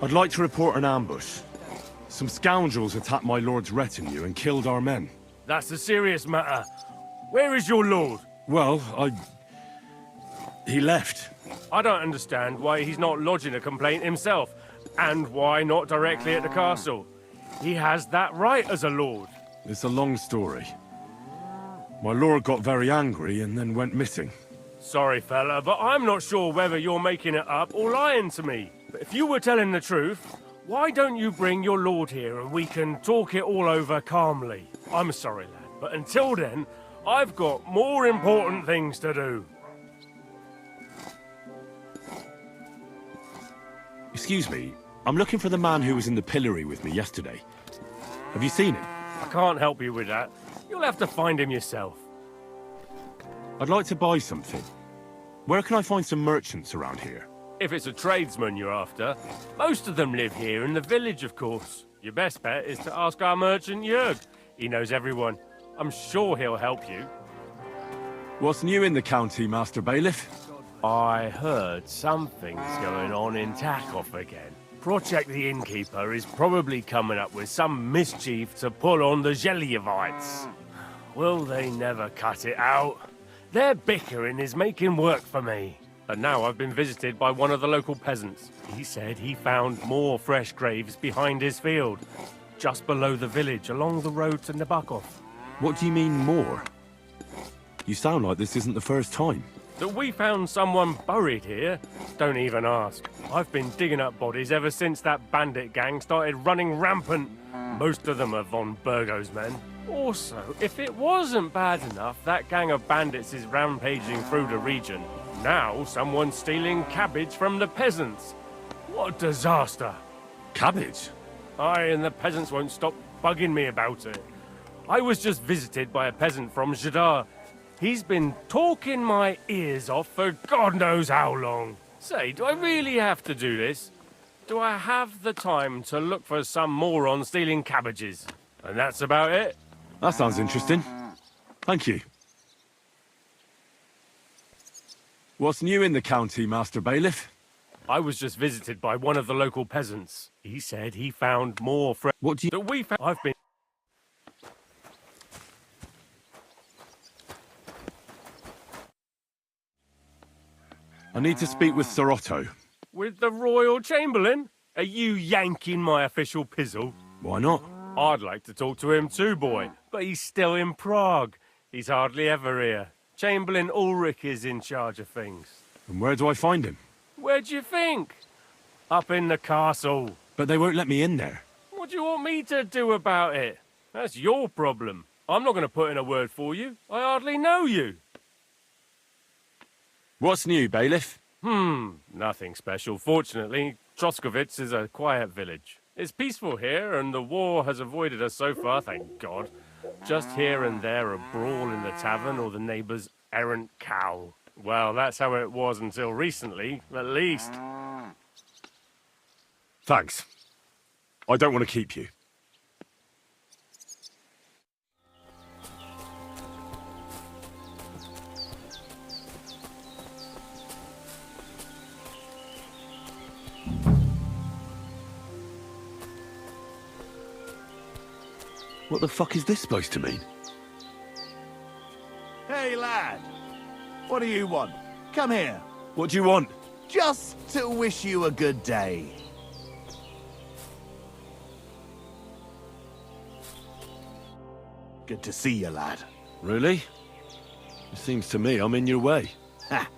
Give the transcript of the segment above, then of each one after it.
I'd like to report an ambush. Some scoundrels attacked my lord's retinue and killed our men. That's a serious matter. Where is your lord? Well, he left. I don't understand why he's not lodging a complaint himself, and why not directly at the castle. He has that right as a lord. It's a long story. My lord got very angry and then went missing. Sorry, fella, but I'm not sure whether you're making it up or lying to me. But if you were telling the truth, why don't you bring your lord here and we can talk it all over calmly? I'm sorry, lad, but until then, I've got more important things to do. Excuse me, I'm looking for the man who was in the pillory with me yesterday. Have you seen him? I can't help you with that. You'll have to find him yourself. I'd like to buy something. Where can I find some merchants around here? If it's a tradesman you're after, most of them live here in the village, of course. Your best bet is to ask our merchant Jörg. He knows everyone. I'm sure he'll help you. What's new in the county, Master Bailiff? I heard something's going on in Takoff again. Project the Innkeeper is probably coming up with some mischief to pull on the Zhelyevites. Will they never cut it out? Their bickering is making work for me. And now I've been visited by one of the local peasants. He said he found more fresh graves behind his field, just below the village, along the road to Nabokov. What do you mean, more? You sound like this isn't the first time. That we found someone buried here? Don't even ask. I've been digging up bodies ever since that bandit gang started running rampant. Most of them are von Burgo's men. Also, if it wasn't bad enough, that gang of bandits is rampaging through the region. Now someone's stealing cabbage from the peasants. What a disaster. Cabbage? Aye, and the peasants won't stop bugging me about it. I was just visited by a peasant from Jadar. He's been talking my ears off for God knows how long. Say, do I really have to do this? Do I have the time to look for some moron stealing cabbages? And that's about it. That sounds interesting. Thank you. What's new in the county, Master Bailiff? I was just visited by one of the local peasants. He said he found more What do you... that we found. I've been... I need to speak with Sir Otto. With the Royal Chamberlain? Are you yanking my official pizzle? Why not? I'd like to talk to him too, boy. But he's still in Prague. He's hardly ever here. Chamberlain Ulrich is in charge of things. And where do I find him? Where do you think? Up in the castle. But they won't let me in there. What do you want me to do about it? That's your problem. I'm not going to put in a word for you. I hardly know you. What's new, Bailiff? Nothing special. Fortunately, Troskovitz is a quiet village. It's peaceful here, and the war has avoided us so far, thank God. Just here and there a brawl in the tavern or the neighbour's errant cow. Well, that's how it was until recently, at least. Thanks. I don't want to keep you. What the fuck is this supposed to mean? Hey, lad. What do you want? Come here. What do you want? Just to wish you a good day. Good to see you, lad. Really? It seems to me I'm in your way. Ha!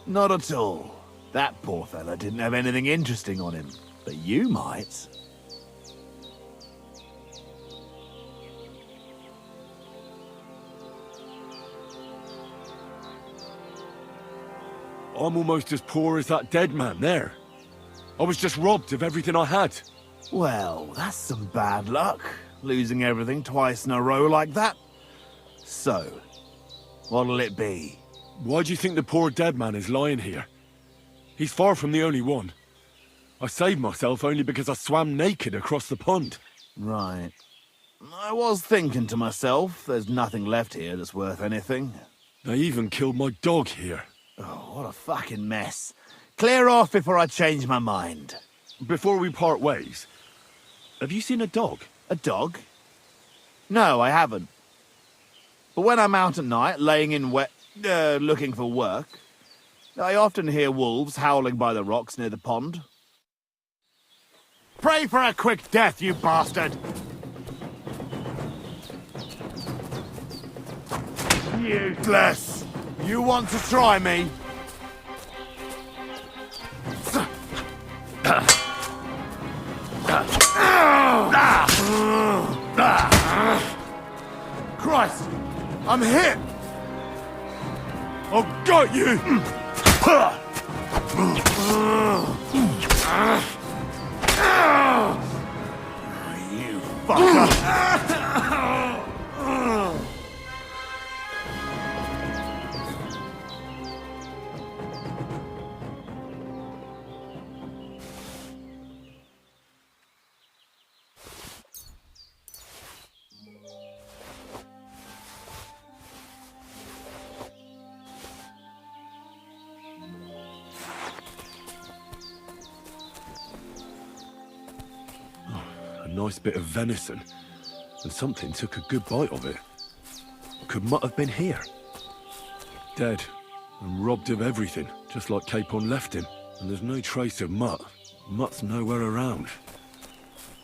Not at all. That poor fella didn't have anything interesting on him. But you might. I'm almost as poor as that dead man there. I was just robbed of everything I had. Well, that's some bad luck. Losing everything twice in a row like that. So, what'll it be? Why do you think the poor dead man is lying here? He's far from the only one. I saved myself only because I swam naked across the pond. Right. I was thinking to myself, there's nothing left here that's worth anything. They even killed my dog here. Oh, what a fucking mess. Clear off before I change my mind. before we part ways, have you seen a dog? A dog? No, I haven't. But when I'm out at night, laying in looking for work, I often hear wolves howling by the rocks near the pond. Pray for a quick death, you bastard! Useless! You want to try me? Christ! I'm hit! I've got you! You fucker! A nice bit of venison, and something took a good bite of it. Could Mutt have been here? Dead, and robbed of everything, just like Capon left him. And there's no trace of Mutt. Mutt's nowhere around.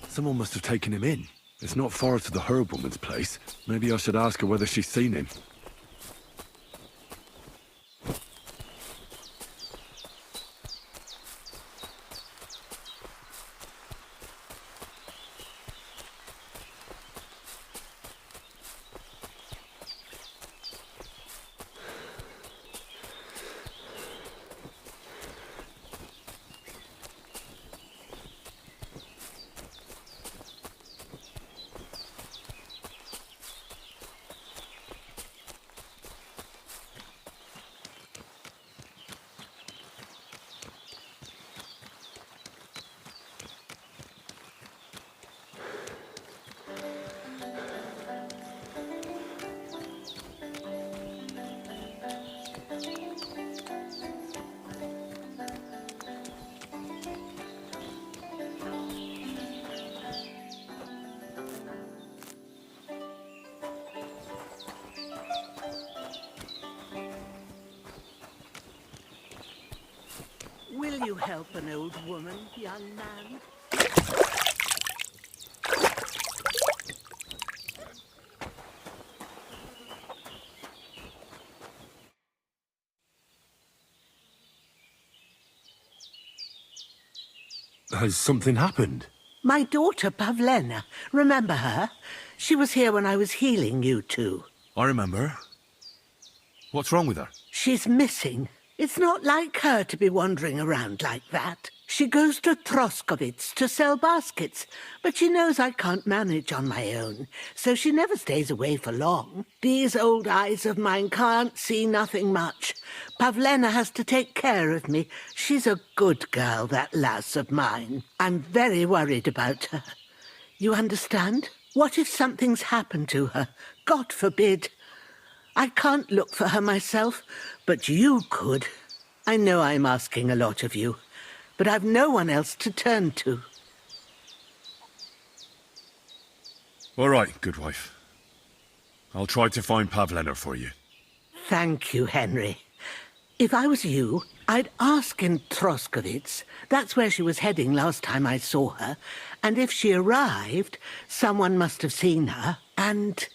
Someone must have taken him in. It's not far to the herb woman's place. Maybe I should ask her whether she's seen him. Will you help an old woman, young man? Has something happened? My daughter, Pavlena. Remember her? She was here when I was healing you two. I remember. What's wrong with her? She's missing. It's not like her to be wandering around like that. She goes to Troskovitz to sell baskets, but she knows I can't manage on my own, so she never stays away for long. These old eyes of mine can't see nothing much. Pavlena has to take care of me. She's a good girl, that lass of mine. I'm very worried about her. You understand? What if something's happened to her? God forbid. I can't look for her myself, but you could. I know I'm asking a lot of you, but I've no one else to turn to. All right, good wife. I'll try to find Pavlena for you. Thank you, Henry. If I was you, I'd ask in Troskovitz. That's where she was heading last time I saw her. And if she arrived, someone must have seen her. And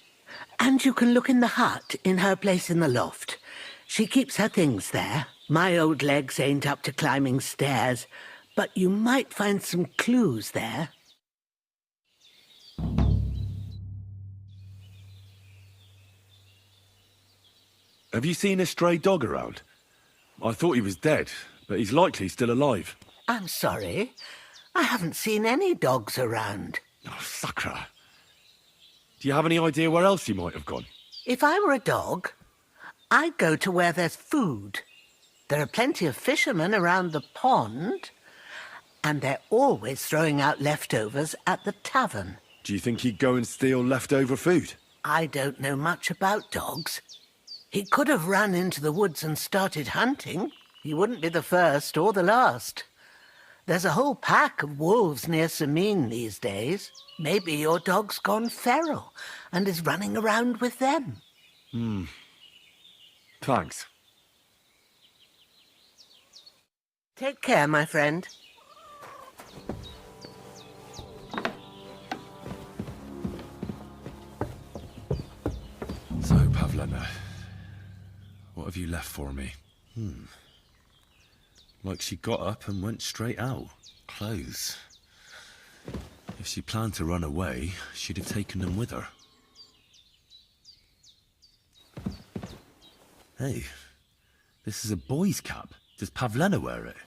you can look in the hut in her place in the loft. She keeps her things there. My old legs ain't up to climbing stairs, but you might find some clues there. Have you seen a stray dog around? I thought he was dead, but he's likely still alive. I'm sorry. I haven't seen any dogs around. Oh, Sakra. Do you have any idea where else he might have gone? If I were a dog, I'd go to where there's food. There are plenty of fishermen around the pond, and they're always throwing out leftovers at the tavern. Do you think he'd go and steal leftover food? I don't know much about dogs. He could have run into the woods and started hunting. He wouldn't be the first or the last. There's a whole pack of wolves near Samine these days. Maybe your dog's gone feral and is running around with them. Thanks. Take care, my friend. So, Pavlena, what have you left for me? Like she got up and went straight out. Clothes. If she planned to run away, she'd have taken them with her. Hey, this is a boy's cap. Does Pavlena wear it?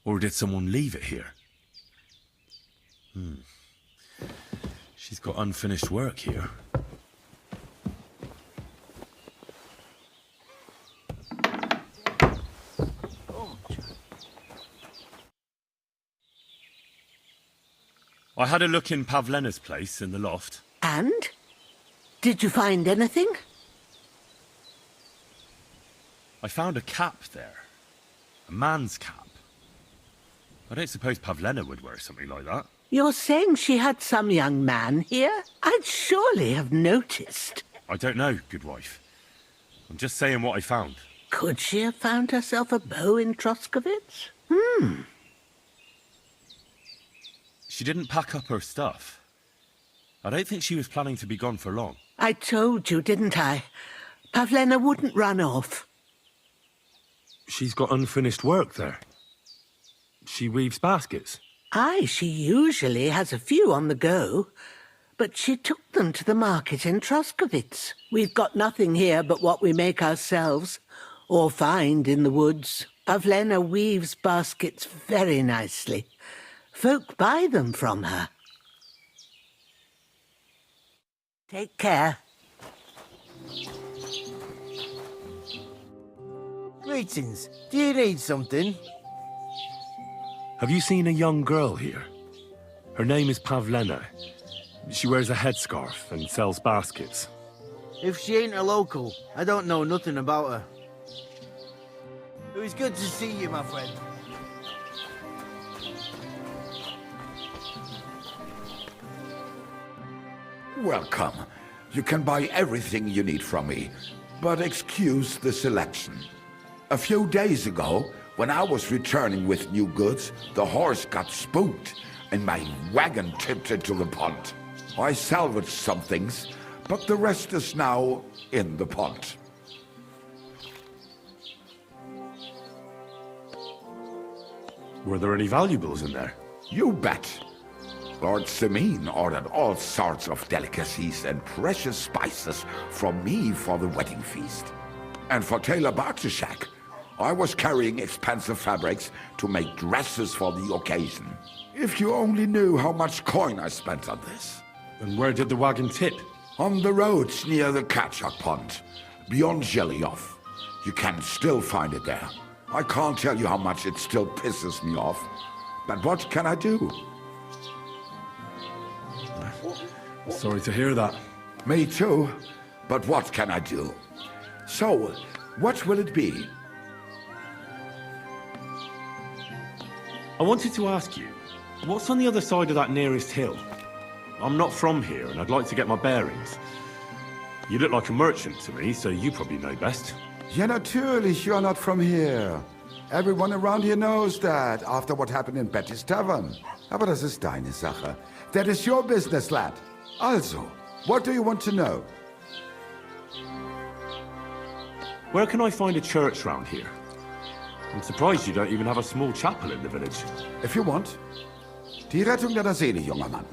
Or did someone leave it here? She's got unfinished work here. I had a look in Pavlena's place in the loft. And? Did you find anything? I found a cap there. A man's cap. I don't suppose Pavlena would wear something like that. You're saying she had some young man here? I'd surely have noticed. I don't know, good wife. I'm just saying what I found. Could she have found herself a beau in Troskovitz? She didn't pack up her stuff. I don't think she was planning to be gone for long. I told you, didn't I? Pavlena wouldn't run off. She's got unfinished work there. She weaves baskets. Aye, she usually has a few on the go. But she took them to the market in Troskovitz. We've got nothing here but what we make ourselves, or find in the woods. Pavlena weaves baskets very nicely. Folk buy them from her. Take care. Greetings. Do you need something? Have you seen a young girl here? Her name is Pavlena. She wears a headscarf and sells baskets. If she ain't a local, I don't know nothing about her. It was good to see you, my friend. Welcome. You can buy everything you need from me, but excuse the selection. A few days ago, when I was returning with new goods, the horse got spooked and my wagon tipped into the pond. I salvaged some things, but the rest is now in the pond. Were there any valuables in there? You bet. Lord Semine ordered all sorts of delicacies and precious spices from me for the wedding feast. And for Taylor Bartishak, I was carrying expensive fabrics to make dresses for the occasion. If you only knew how much coin I spent on this. And where did the wagon tip? On the roads near the Katchak Pond, beyond Zhelyov. You can still find it there. I can't tell you how much it still pisses me off. But what can I do? Sorry to hear that. Me too. But what can I do? So, what will it be? I wanted to ask you, what's on the other side of that nearest hill? I'm not from here, and I'd like to get my bearings. You look like a merchant to me, so you probably know best. Ja, natürlich, you're not from here. Everyone around here knows that, after what happened in Betty's Tavern. Aber das ist deine Sache. That is your business, lad. Also, what do you want to know? Where can I find a church round here? I'm surprised you don't even have a small chapel in the village. If you want. Die Rettung deiner Seele, junger Mann.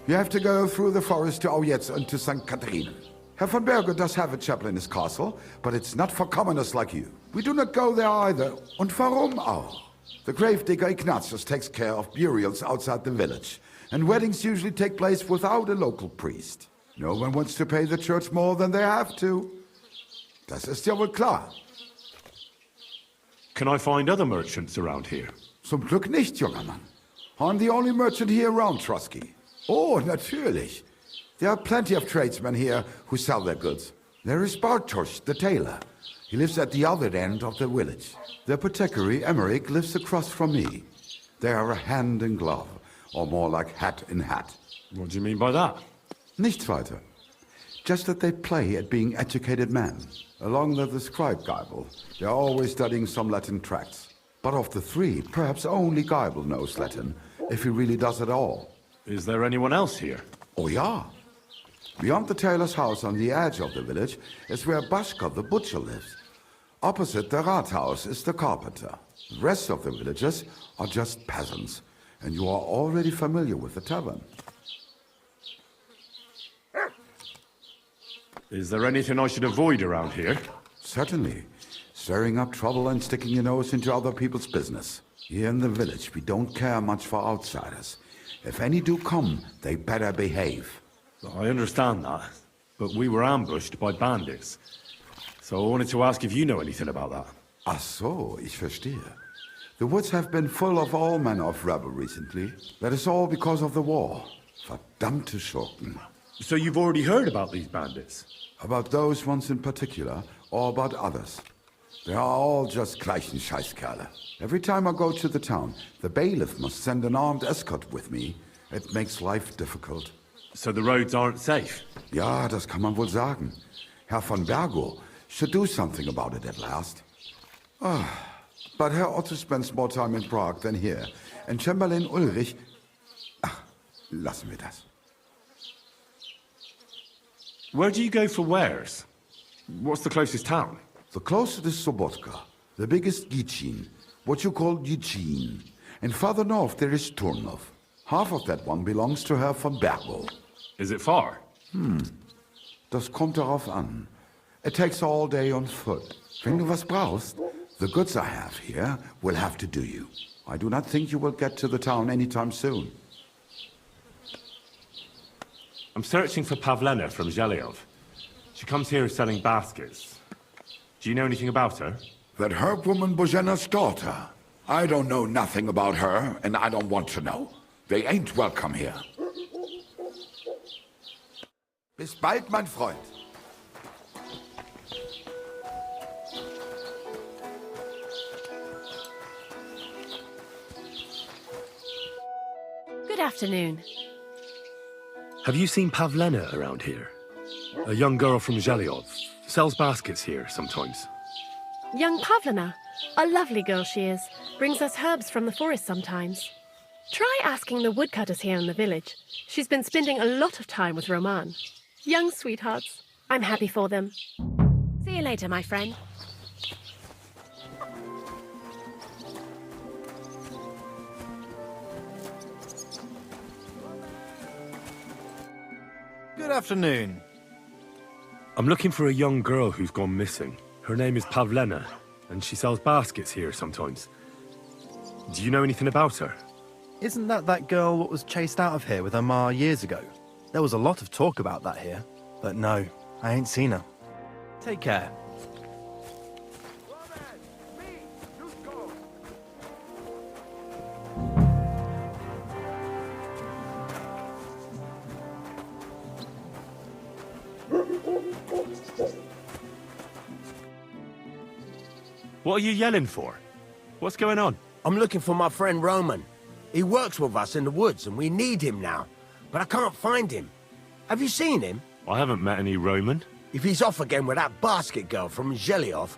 You have to go through the forest to Aujetz and to St. Catherine. Herr von Berger does have a chapel in his castle, but it's not for commoners like you. We do not go there either. Und warum auch? The gravedigger Ignatius takes care of burials outside the village, and weddings usually take place without a local priest. No one wants to pay the church more than they have to. Das ist ja wohl klar. Can I find other merchants around here? Zum Glück nicht, junger Mann. I'm the only merchant here around Trotsky. Oh, natürlich. There are plenty of tradesmen here who sell their goods. There is Bartosz, the tailor. He lives at the other end of the village. The apothecary, Emmerich, lives across from me. They are hand in glove, or more like hat in hat. What do you mean by that? Nichts weiter. Just that they play at being educated men. Along with the scribe Geibel, they are always studying some Latin tracts. But of the three, perhaps only Geibel knows Latin, if he really does at all. Is there anyone else here? Oh yeah. Beyond the tailor's house on the edge of the village is where Bashka the butcher lives. Opposite the Rathaus is the carpenter. The rest of the villagers are just peasants, and you are already familiar with the tavern. Is there anything I should avoid around here? Certainly. Stirring up trouble and sticking your nose into other people's business. Here in the village, we don't care much for outsiders. If any do come, they better behave. I understand that, but we were ambushed by bandits. So I wanted to ask if you know anything about that. Ach so, ich verstehe. The woods have been full of all manner of rebel recently. That is all because of the war. Verdammte Schurken. So you've already heard about these bandits? About those ones in particular, or about others. They are all just gleichen Scheißkerle. Every time I go to the town, the bailiff must send an armed escort with me. It makes life difficult. So the roads aren't safe? Ja, das kann man wohl sagen. Herr von Bergo should do something about it at last. But Herr Otto spends more time in Prague than here. And Chamberlain Ulrich... Ach, lassen wir das. Where do you go for wares? What's the closest town? The closest is Sobotka, the biggest Gichin, what you call Gichin. And farther north there is Turnov. Half of that one belongs to Herr von Bergo. Is it far? Das kommt darauf an. It takes all day on foot. Wenn du was brauchst, the goods I have here will have to do you. I do not think you will get to the town anytime soon. I'm searching for Pavlena from Zhelyov. She comes here selling baskets. Do you know anything about her? That herb woman Božena's daughter. I don't know nothing about her, and I don't want to know. They ain't welcome here. Bis bald, mein Freund. Good afternoon. Have you seen Pavlena around here? A young girl from Zhelyov. Sells baskets here sometimes. Young Pavlina. A lovely girl she is. Brings us herbs from the forest sometimes. Try asking the woodcutters here in the village. She's been spending a lot of time with Roman. Young sweethearts. I'm happy for them. See you later, my friend. Good afternoon. I'm looking for a young girl who's gone missing. Her name is Pavlena, and she sells baskets here sometimes. Do you know anything about her? Isn't that girl what was chased out of here with her ma years ago? There was a lot of talk about that here. But no, I ain't seen her. Take care. What are you yelling for? What's going on? I'm looking for my friend Roman. He works with us in the woods and we need him now. But I can't find him. Have you seen him? I haven't met any Roman. If he's off again with that basket girl from Zhelyov.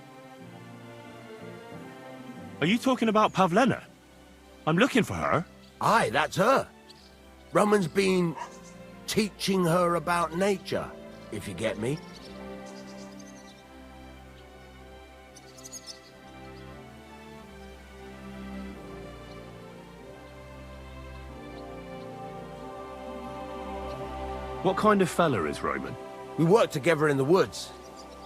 Are you talking about Pavlena? I'm looking for her. Aye, that's her. Roman's been teaching her about nature, if you get me. What kind of fella is Roman? We worked together in the woods.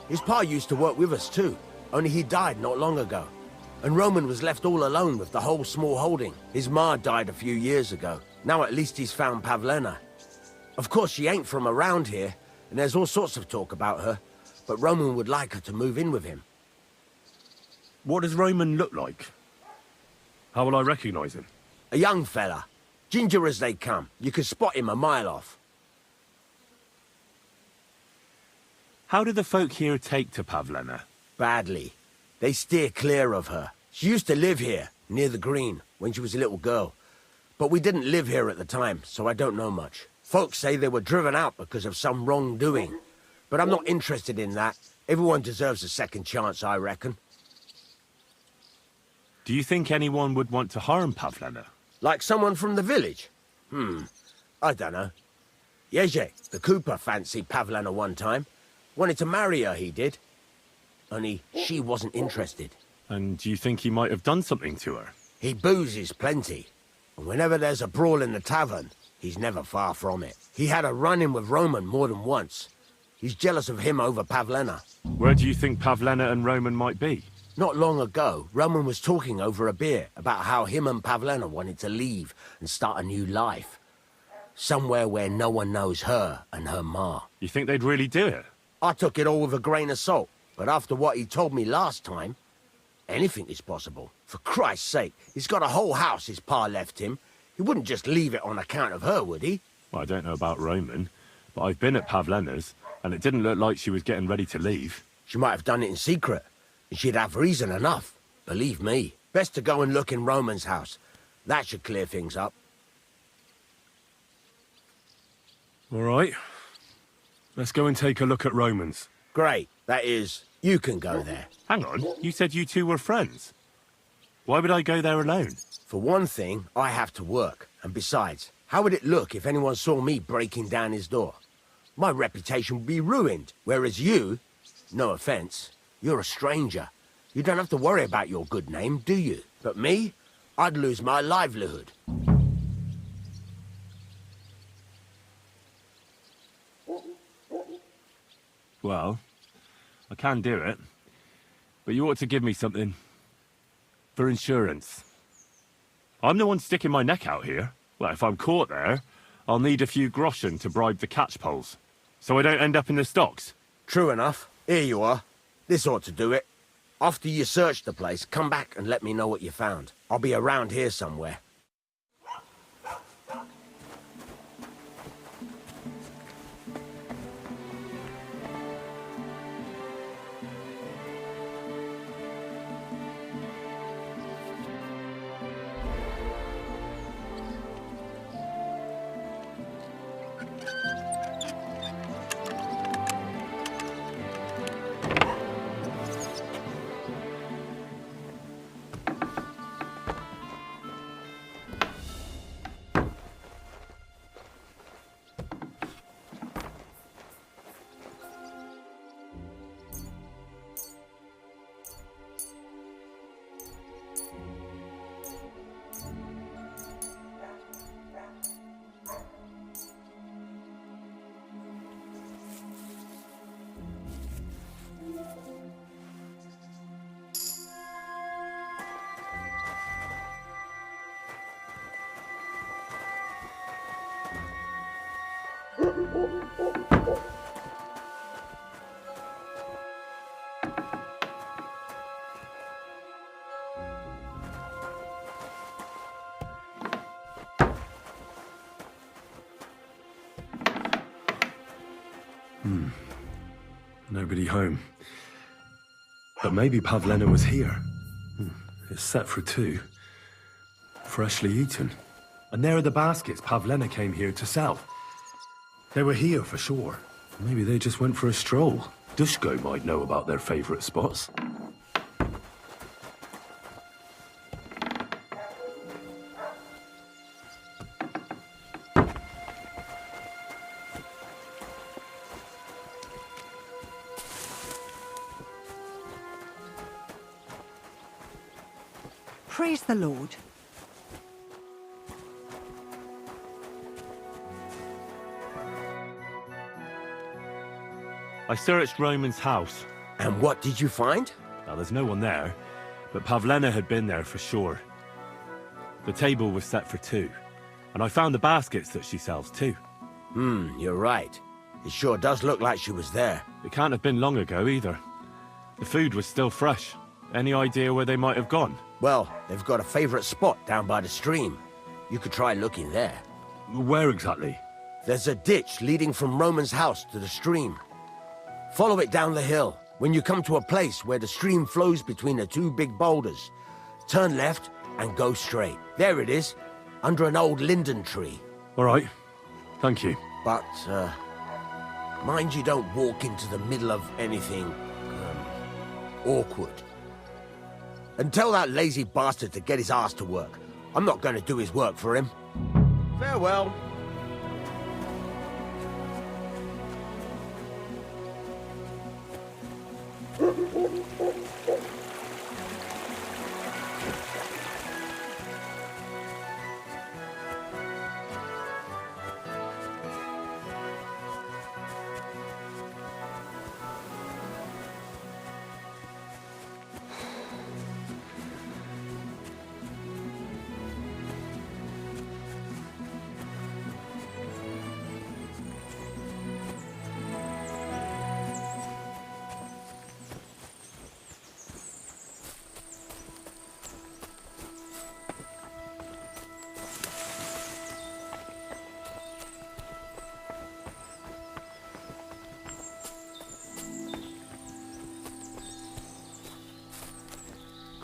His pa used to work with us too, only he died not long ago. And Roman was left all alone with the whole small holding. His ma died a few years ago. Now at least he's found Pavlena. Of course she ain't from around here, and there's all sorts of talk about her, but Roman would like her to move in with him. What does Roman look like? How will I recognize him? A young fella. Ginger as they come. You can spot him a mile off. How do the folk here take to Pavlena? Badly. They steer clear of her. She used to live here. near the green, when she was a little girl. But we didn't live here at the time, so I don't know much. Folks say they were driven out because of some wrongdoing. But I'm not interested in that. Everyone deserves a second chance, I reckon. Do you think anyone would want to harm Pavlena? Like someone from the village? I don't know. Jeje, the cooper, fancied Pavlena one time. Wanted to marry her, he did. Only she wasn't interested. And do you think he might have done something to her? He boozes plenty. And whenever there's a brawl in the tavern, he's never far from it. He had a run-in with Roman more than once. He's jealous of him over Pavlena. Where do you think Pavlena and Roman might be? Not long ago, Roman was talking over a beer about how him and Pavlena wanted to leave and start a new life. Somewhere where no one knows her and her ma. You think they'd really do it? I took it all with a grain of salt, but after what he told me last time, anything is possible. For Christ's sake, he's got a whole house his pa left him. He wouldn't just leave it on account of her, would he? Well, I don't know about Roman, but I've been at Pavlena's, and it didn't look like she was getting ready to leave. She might have done it in secret, and she'd have reason enough. Believe me. Best to go and look in Roman's house. That should clear things up. All right. Let's go and take a look at Roman's. Great. That is, you can go there. Hang on, you said you two were friends. Why would I go there alone? For one thing, I have to work. And besides, how would it look if anyone saw me breaking down his door? My reputation would be ruined, whereas you, no offense, you're a stranger. You don't have to worry about your good name, do you? But me, I'd lose my livelihood. Well, I can do it. But you ought to give me something. For insurance. I'm the one sticking my neck out here. Well, if I'm caught there, I'll need a few groschen to bribe the catchpoles. So I don't end up in the stocks. True enough. Here you are. This ought to do it. After you search the place, come back and let me know what you found. I'll be around here somewhere. Nobody home. But maybe Pavlena was here. It's set for 2. Freshly eaten. And there are the baskets Pavlena came here to sell. They were here for sure. Maybe they just went for a stroll. Dushko might know about their favorite spots. Praise the Lord. I searched Roman's house. And what did you find? Now, there's no one there, but Pavlena had been there for sure. The table was set for 2, and I found the baskets that she sells too. You're right. It sure does look like she was there. It can't have been long ago either. The food was still fresh. Any idea where they might have gone? Well, they've got a favorite spot down by the stream. You could try looking there. Where exactly? There's a ditch leading from Roman's house to the stream. Follow it down the hill. When you come to a place where the stream flows between the 2 big boulders, turn left and go straight. There it is, under an old linden tree. All right. Thank you. But, mind you don't walk into the middle of anything, awkward. And tell that lazy bastard to get his ass to work. I'm not going to do his work for him. Farewell.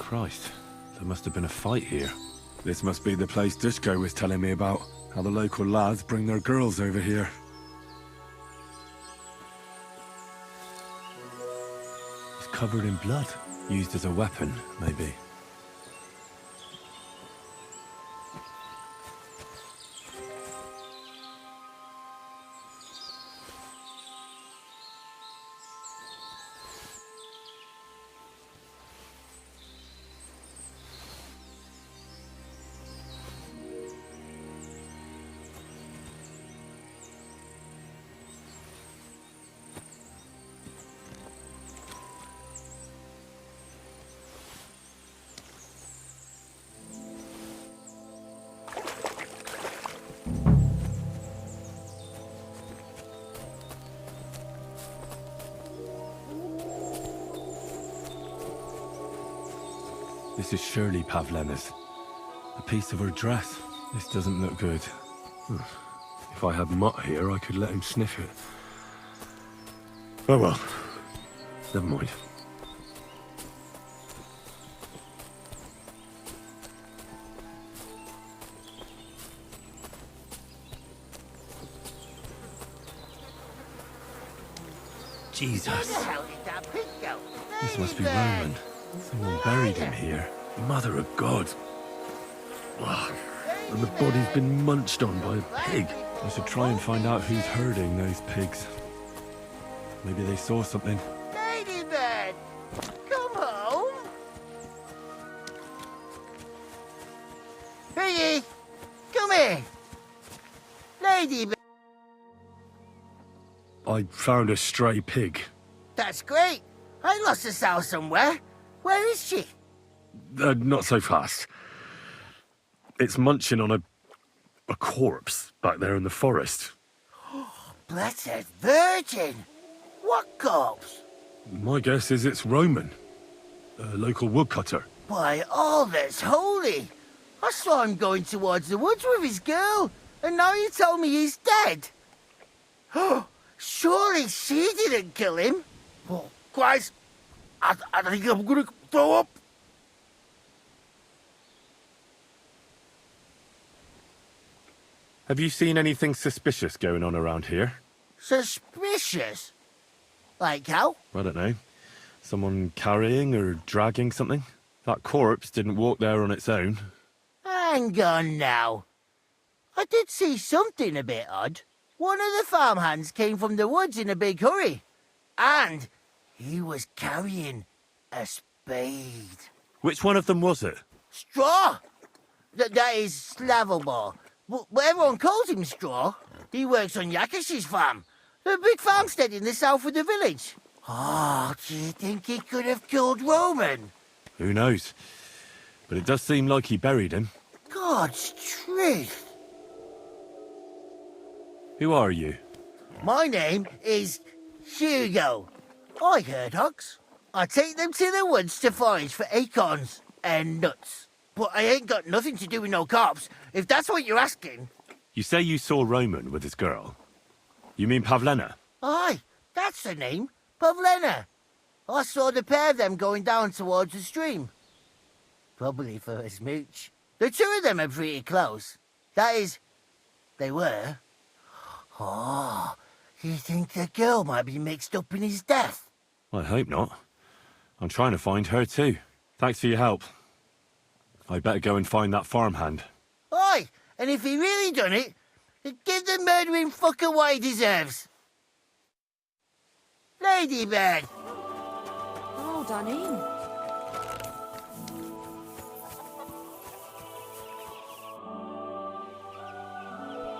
Christ, there must have been a fight here. This must be the place Dushko was telling me about. How the local lads bring their girls over here. It's covered in blood. Used as a weapon, maybe. This is surely Pavlena's. A piece of her dress. This doesn't look good. If I had Mutt here, I could let him sniff it. Oh well. Never mind. Jesus. This must be Roman. Someone buried him here. Mother of God. Ugh. And the body's been munched on by a pig. I should try and find out who's herding those pigs. Maybe they saw something. Ladybird, come home. Piggy, come here. Ladybird. I found a stray pig. That's great. I lost a sow somewhere. Where is she? Not so fast. It's munching on a corpse back there in the forest. Blessed Virgin! What corpse? My guess is it's Roman. A local woodcutter. By all that's holy! I saw him going towards the woods with his girl, and now you tell me he's dead. Surely she didn't kill him. Oh, Christ! I think I'm gonna throw up. Have you seen anything suspicious going on around here? Suspicious? Like how? I don't know. Someone carrying or dragging something? That corpse didn't walk there on its own. Hang on now. I did see something a bit odd. One of the farmhands came from the woods in a big hurry. And he was carrying a spade. Which one of them was it? Straw! That is Slavobor. But everyone calls him Straw. He works on Yakash's farm. A big farmstead in the south of the village. Oh, do you think he could have killed Roman? Who knows? But it does seem like he buried him. God's truth. Who are you? My name is Hugo. I herd hogs. I take them to the woods to forage for acorns and nuts. But I ain't got nothing to do with no cops, if that's what you're asking. You say you saw Roman with his girl. You mean Pavlena? Aye, that's the name. Pavlena. I saw the pair of them going down towards the stream. Probably for a smooch. The two of them are pretty close. That is, they were. Oh, you think the girl might be mixed up in his death? I hope not. I'm trying to find her too. Thanks for your help. I better go and find that farmhand. Aye, and if he really done it, give the murdering fucker what he deserves. Ladybird! Oh, done in.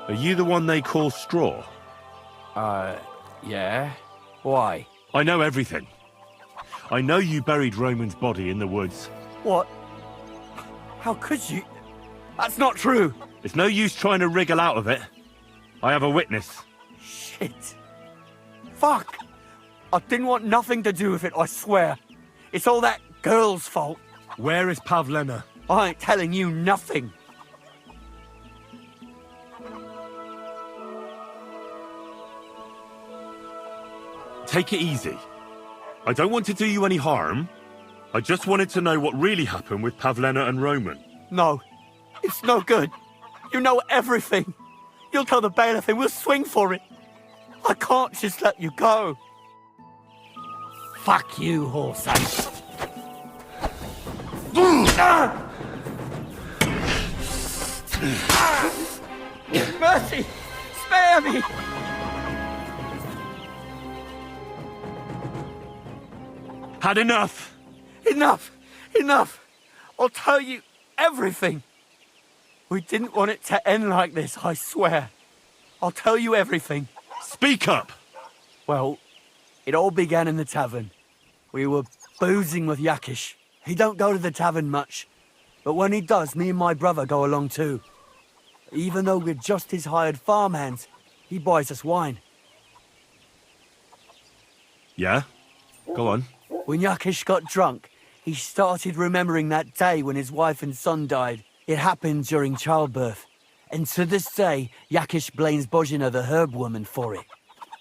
Are you the one they call Straw? Yeah? Why? I know everything. I know you buried Roman's body in the woods. What? How could you? That's not true! It's no use trying to wriggle out of it. I have a witness. Shit. Fuck! I didn't want nothing to do with it, I swear. It's all that girl's fault. Where is Pavlena? I ain't telling you nothing. Take it easy. I don't want to do you any harm. I just wanted to know what really happened with Pavlena and Roman. No, it's no good. You know everything. You'll tell the bailiff and we'll swing for it. I can't just let you go. Fuck you, horse. Mercy! Spare me! Had enough! Enough! Enough! I'll tell you everything. We didn't want it to end like this, I swear. I'll tell you everything. Speak up! Well, it all began in the tavern. We were boozing with Yakish. He don't go to the tavern much, but when he does, me and my brother go along too. Even though we're just his hired farmhands, he buys us wine. Yeah? Go on. When Yakish got drunk, he started remembering that day when his wife and son died. It happened during childbirth. And to this day, Yakish blames Bozhina, the herb woman, for it.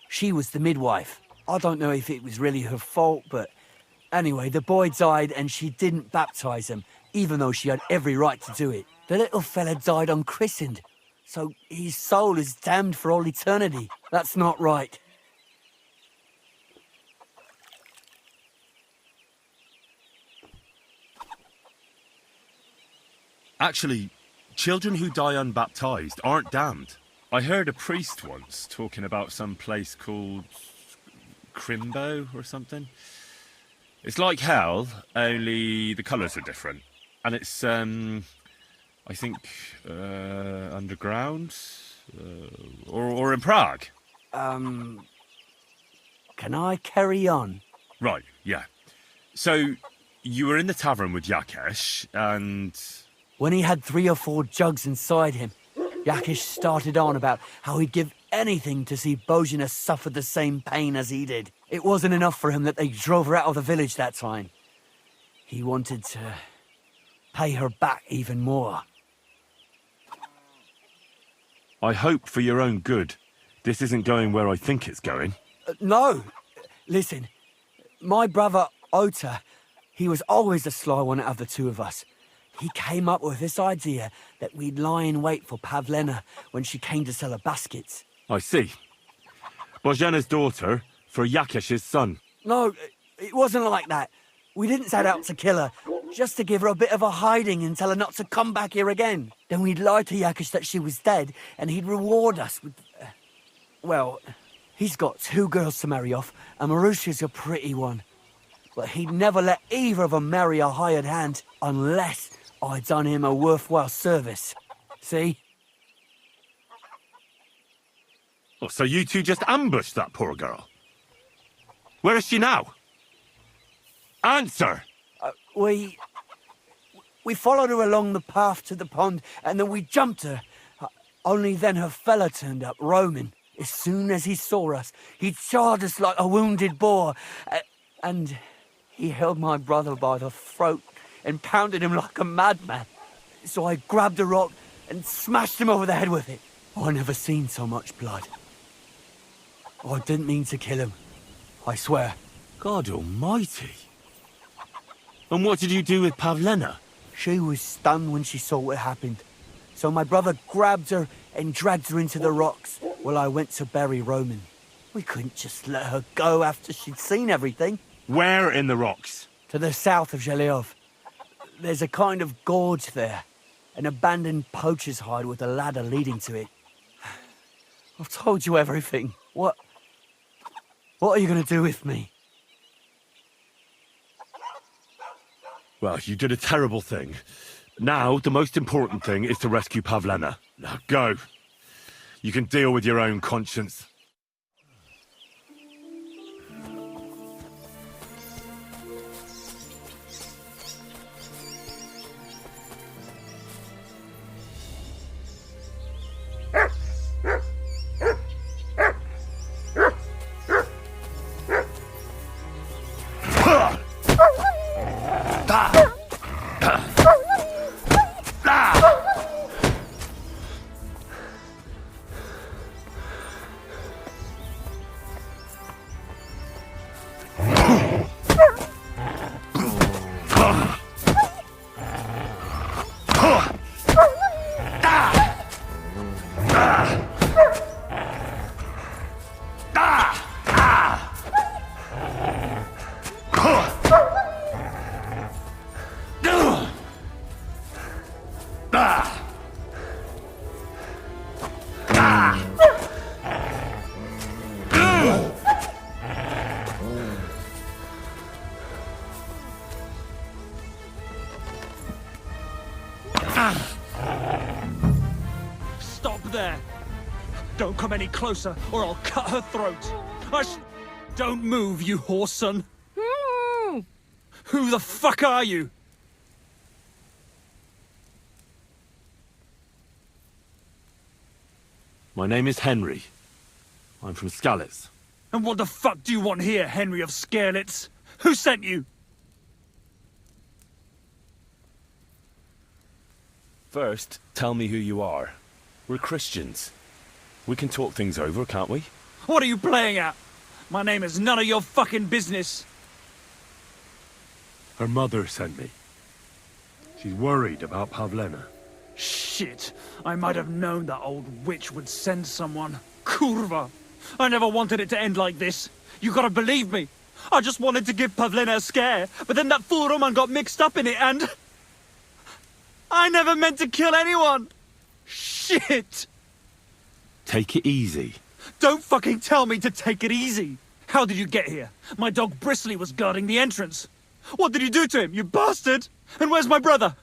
She was the midwife. I don't know if it was really her fault, but anyway, the boy died and she didn't baptize him, even though she had every right to do it. The little fella died unchristened, so his soul is damned for all eternity. That's not right. Actually, children who die unbaptized aren't damned. I heard a priest once talking about some place called Crimbo or something. It's like hell, only the colours are different. And it's, I think, underground? Or in Prague. Can I carry on? Right, yeah. So, you were in the tavern with Yakesh, and... When he had 3 or 4 jugs inside him, Yakish started on about how he'd give anything to see Bozhina suffer the same pain as he did. It wasn't enough for him that they drove her out of the village that time. He wanted to pay her back even more. I hope for your own good, this isn't going where I think it's going. No! Listen, my brother Ota, he was always the sly one out of the two of us. He came up with this idea that we'd lie in wait for Pavlena when she came to sell her baskets. I see. Bozhena's daughter for Yakesh's son. No, it wasn't like that. We didn't set out to kill her, just to give her a bit of a hiding and tell her not to come back here again. Then we'd lie to Yakesh that she was dead, and he'd reward us with... well, he's got 2 girls to marry off, and Marusha's a pretty one. But he'd never let either of them marry a hired hand unless I'd done him a worthwhile service. See? Oh, so you two just ambushed that poor girl? Where is she now? Answer! We followed her along the path to the pond, and then we jumped her. Only then her fella turned up, Roman. As soon as he saw us, he charged us like a wounded boar. And he held my brother by the throat and pounded him like a madman. So I grabbed a rock and smashed him over the head with it. I never seen so much blood. I didn't mean to kill him, I swear. God almighty. And what did you do with Pavlena? She was stunned when she saw what happened. So my brother grabbed her and dragged her into the rocks while I went to bury Roman. We couldn't just let her go after she'd seen everything. Where in the rocks? To the south of Zhelyov. There's a kind of gorge there. An abandoned poacher's hide with a ladder leading to it. I've told you everything. What are you going to do with me? Well, you did a terrible thing. Now, the most important thing is to rescue Pavlena. Now, go. You can deal with your own conscience. Stop there! Don't come any closer, or I'll cut her throat. Don't move, you horse son. Who the fuck are you? My name is Henry. I'm from Skalitz. And what the fuck do you want here, Henry of Skalitz? Who sent you? First, tell me who you are. We're Christians. We can talk things over, can't we? What are you playing at? My name is none of your fucking business. Her mother sent me. She's worried about Pavlena. Shit. I might have known that old witch would send someone. Kurva. I never wanted it to end like this. You gotta believe me. I just wanted to give Pavlena a scare, but then that fool Roman got mixed up in it and... I never meant to kill anyone! Shit! Take it easy. Don't fucking tell me to take it easy! How did you get here? My dog Bristly was guarding the entrance. What did you do to him, you bastard? And where's my brother?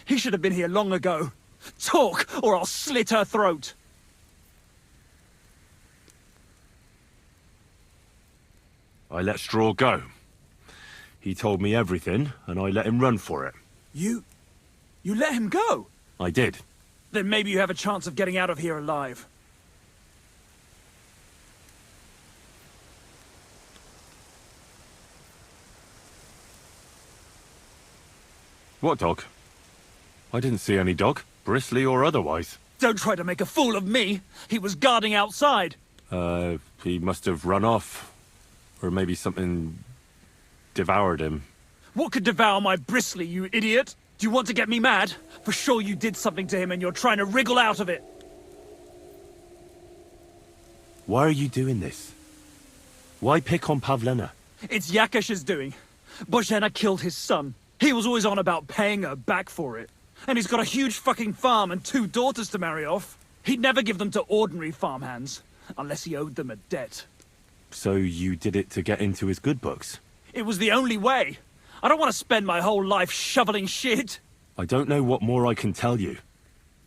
He should have been here long ago. Talk, or I'll slit her throat. I let Straw go. He told me everything, and I let him run for it. You let him go? I did. Then maybe you have a chance of getting out of here alive. What dog? I didn't see any dog, bristly or otherwise. Don't try to make a fool of me. He was guarding outside. He must have run off. Or maybe something devoured him. What could devour my Bristly, you idiot? Do you want to get me mad? For sure you did something to him and you're trying to wriggle out of it. Why are you doing this? Why pick on Pavlena? It's Yakash's doing. Bozhena killed his son. He was always on about paying her back for it. And he's got a huge fucking farm and 2 daughters to marry off. He'd never give them to ordinary farmhands, unless he owed them a debt. So you did it to get into his good books? It was the only way. I don't want to spend my whole life shoveling shit. I don't know what more I can tell you.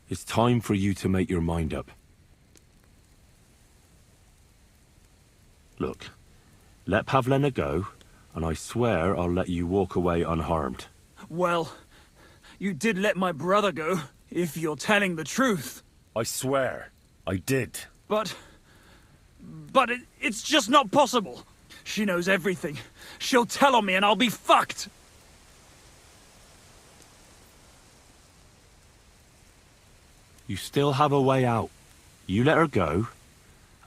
It's time for you to make your mind up. Look, let Pavlena go, and I swear I'll let you walk away unharmed. Well, you did let my brother go, if you're telling the truth. I swear, I did. But it's just not possible. She knows everything. She'll tell on me and I'll be fucked. You still have a way out. You let her go,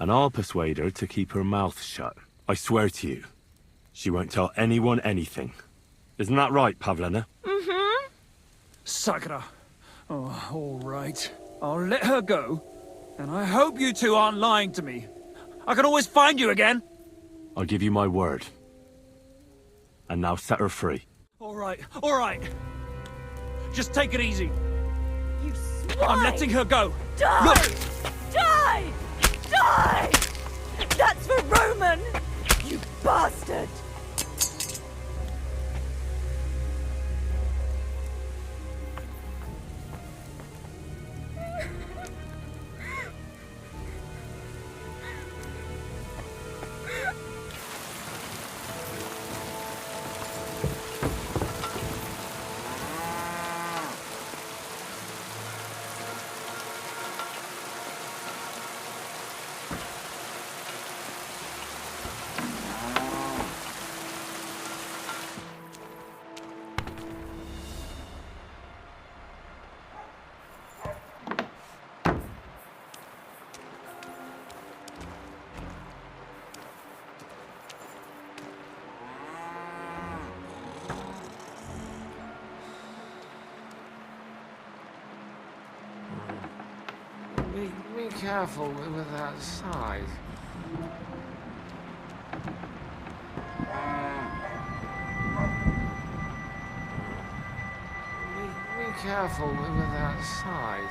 and I'll persuade her to keep her mouth shut. I swear to you, she won't tell anyone anything. Isn't that right, Pavlena? Mm-hmm. Sakura. Oh, all right. I'll let her go. And I hope you two aren't lying to me. I can always find you again. I'll give you my word. And now set her free. All right, all right. Just take it easy. You swine! I'm letting her go. Die! Look! Die! Die! That's for Roman! You bastard! Be careful with that side. Be careful with that side.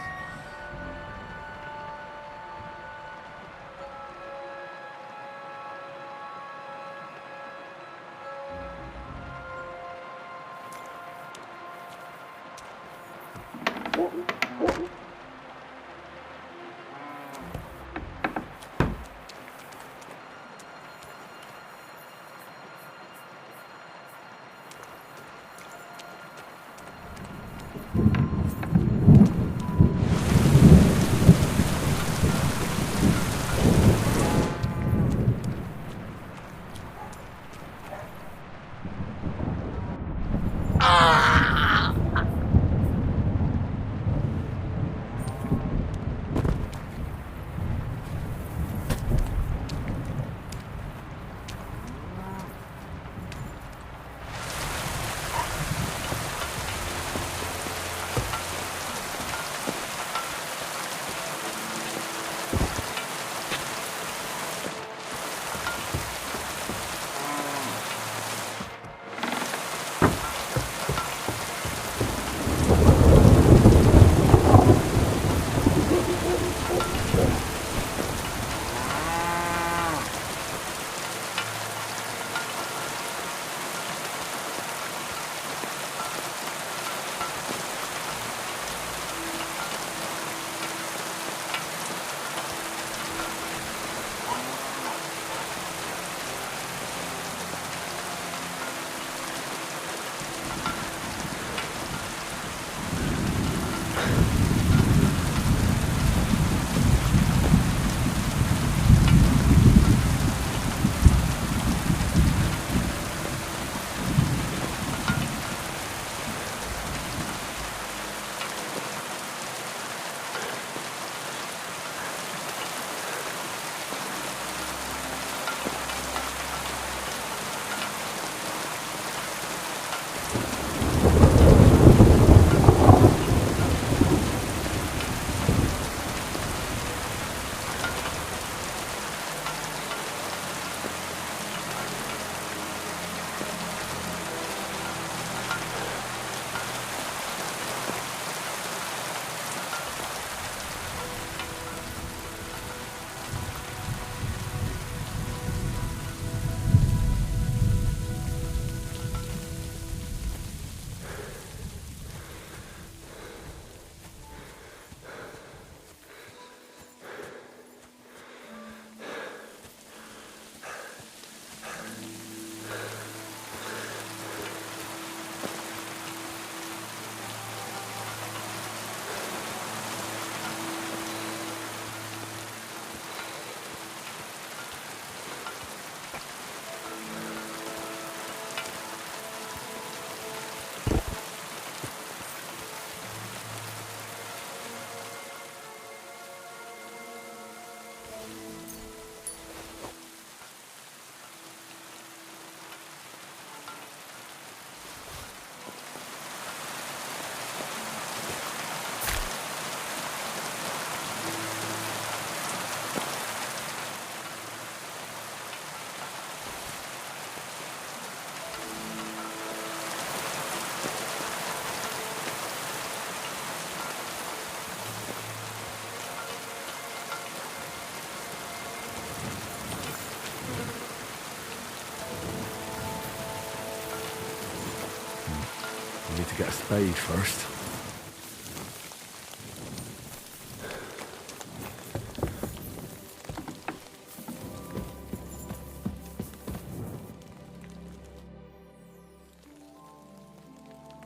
I need to get a spade first.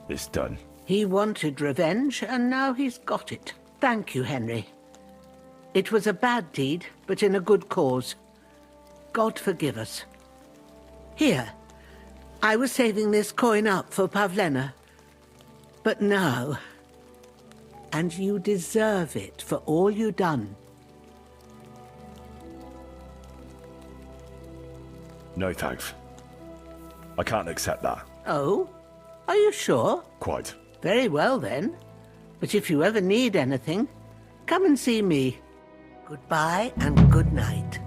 It's done. He wanted revenge, and now he's got it. Thank you, Henry. It was a bad deed, but in a good cause. God forgive us. Here, I was saving this coin up for Pavlena. But now... And you deserve it for all you done. No thanks. I can't accept that. Oh? Are you sure? Quite. Very well, then. But if you ever need anything, come and see me. Goodbye and good night.